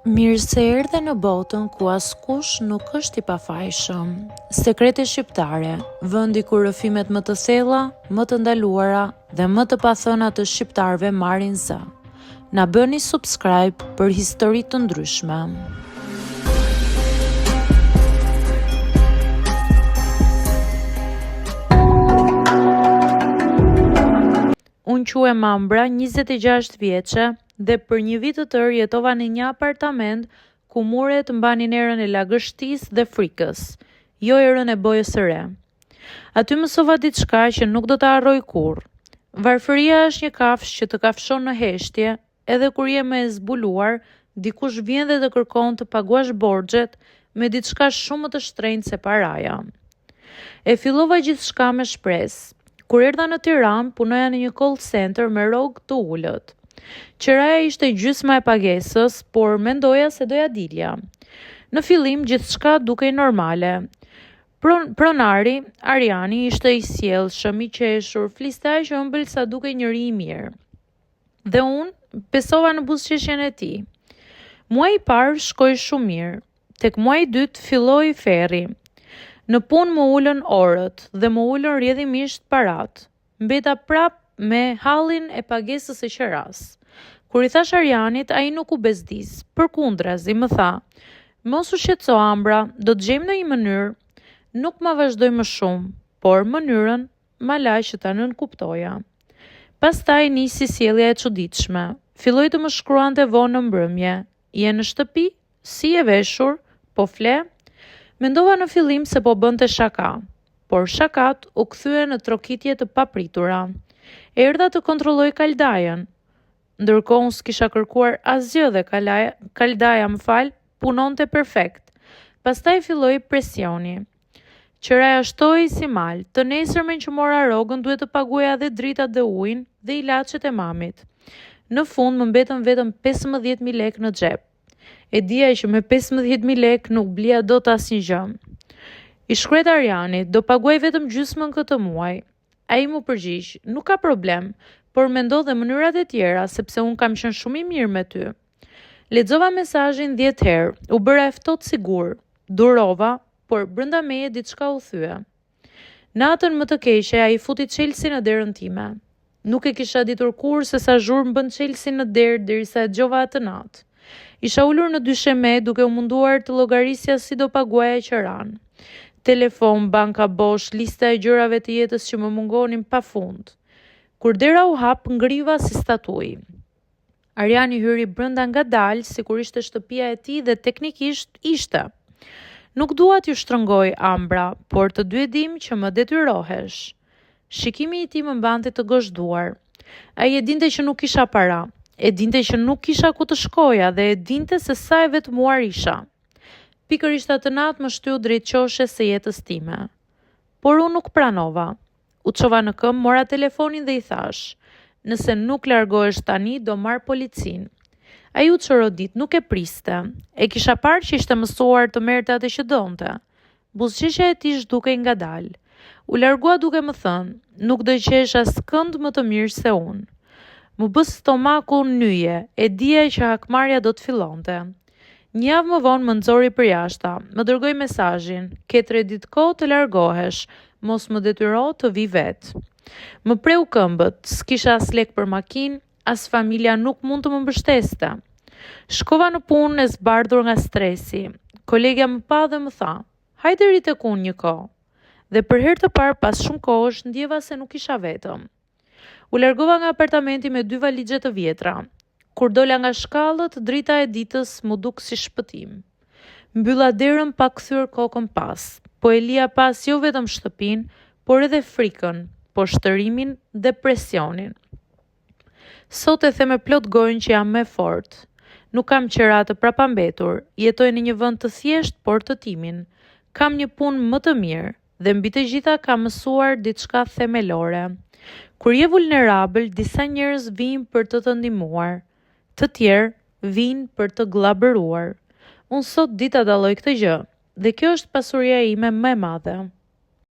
Mirë se erdhe në botën ku askush nuk është i pafajshëm. Sekrete shqiptare, vendi ku rrëfimet më të thella, më të ndaluara dhe më të pathëna të shqiptarëve marrin zë. Na bëni subscribe për histori të ndryshme. Unë quhem Ambra, 26 vjeçe, dhe për një vit të tërë jetova në një apartament ku muret mbanin erën e lagështisë dhe frikës, jo erën e bojës së re. Aty mësova diçka që nuk do ta harroj kurrë. Varfëria është një kafshë që të kafshon në heshtje, edhe kur je më e zbuluar, dikush vjen dhe të kërkon të paguash borxhet me diçka shumë më të shtrenjtë se paraja. E fillova gjithçka me shpresë. Kur erdha në Tiranë, punoja në një call center me rrogë të ulët. Qiraja ishte gjysma e pagesës, por mendoja se doja dilja. Në fillim gjithçka dukej normale. Pronari, Ariani, ishte i sjellshëm, i qeshur, fliste aq ëmbël sa dukej njëri i mirë. Dhe unë besova në buzëqeshjen e tij. Muaji i parë shkoi shumë mirë. Tek muaji i dytë filloi ferri. Në punë më ulën orët dhe më ulën rrjedhimisht parat. Mbeta prap me hallin e pagesës së qeras. Kur i thash Arianit, ai nuk u bezdis. Përkundrazi më tha: "Mos u shqetëso Ambra, do të gjejmë në një mënyrë." Nuk ma vazhdoj më shumë, por mënyrën ma la që ta nënkuptoja. Pastaj nisi sjellja e çuditshme. Filloi të më shkruante vonë në mbrëmje: "Je në shtëpi? Si je veshur? Po fle?" Mendova në fillim se po bënte shaka, por shakat u kthye në trokitje të papritura. Erdha të kontrolloj kaldajen. Ndërkohë unë s'kisha kërkuar asgjë dhe kaldaja punonte perfekt. Pastaj filloi presioni. Qiraja shtoi si mal, të nesërmen që mora rrogën duhet të paguaja dhe dritat dhe ujin dhe ilaçet e mamit. Në fund më mbetën vetëm 15.000 lekë në xhep. E dija që me 15.000 lekë nuk blija dot asnjë gjë. I shkruaj Arianit, do paguaj vetëm gjysmën këtë muaj. Ai mu përgjigj: "Nuk ka problem, por mendo dhe mënyrat e tjera, sepse unë kam qenë shumë i mirë me ty." Lexova mesazhin 10 herë, u bëra e ftohtë sigur, durova, por brenda meje diçka u thye. Natën më të keqe ai futi Chelsea në derën time. Nuk e kisha ditur kurrë se sa zhurmë bën Chelsea në derë derisa e dëgjova atë natë. Isha ulur në dysheme duke u munduar të llogarisja si do paguaja qiran. Telefon, banka bosh, lista e gjërave të jetës që më mungonin pafund. Kur dera u hap, ngriva si statuj. Ariani hyri brenda ngadalë, sikur ishte shtëpia e tij dhe teknikisht ishte. "Nuk dua t'ju shtrëngoj, Ambra, por të dy e dim që më detyrohesh." Shikimi i tij më mbante të gozhduar. Ai e dinte që nuk kisha para, e dinte që nuk kisha ku të shkoja dhe e dinte se sa e vetmuar isha. Pikërisht atë natë më shtyu drejt qoshes së jetës time. Por unë nuk pranova. U çova në këmbë, mora telefonin dhe i thash: "Nëse nuk largohesh tani, do marr policin." Ai u çorodit, nuk e priste. E kisha parë që ishte mësuar të merrte atë që donte. Buzëqeshja e tij zhdukej ngadalë. U largua duke më thënë: "Nuk do qesh askënd më të mirë se unë." Më bë stomaku nyje, e dija që hakmarrja do të fillonte. Një javë më vonë më nxori për jashta, më dërgoi mesazhin: "Ke 3 ditë kohë të largohesh, mos më detyro të vi vetë." Më preu këmbët, s'kisha as lek për makinë, as familja nuk mund të më mbështeste. Shkova në punë e zbardhur nga stresi. Kolegja më pa dhe më tha: "Hajde ri tek unë një kohë." Dhe për herë të parë pas shumë kohësh ndjeva se nuk isha vetëm. U largova nga apartamenti me 2 valixhe të vjetra. Kur dola nga shkallët, drita e ditës mu duk si shpëtim. Mbylla derën pa kthyer kokën pas, po e lija pas jo vetëm shtëpinë, por edhe frikën, poshtërimin dhe presionin. Sot e them me plot gojën që jam më fort. Nuk kam qira të prapambetur, jetoj në një vend të thjeshtë por të timin. Kam një punë më të mirë dhe mbi të gjitha kam mësuar diçka themelore. Kur je vulnerabël, disa njerëz vijnë për të të ndihmuar, të tjerë vijnë për të glabëruar. Unë sot di ta dalloj këtë gjë, dhe kjo është pasuria ime më e madhe.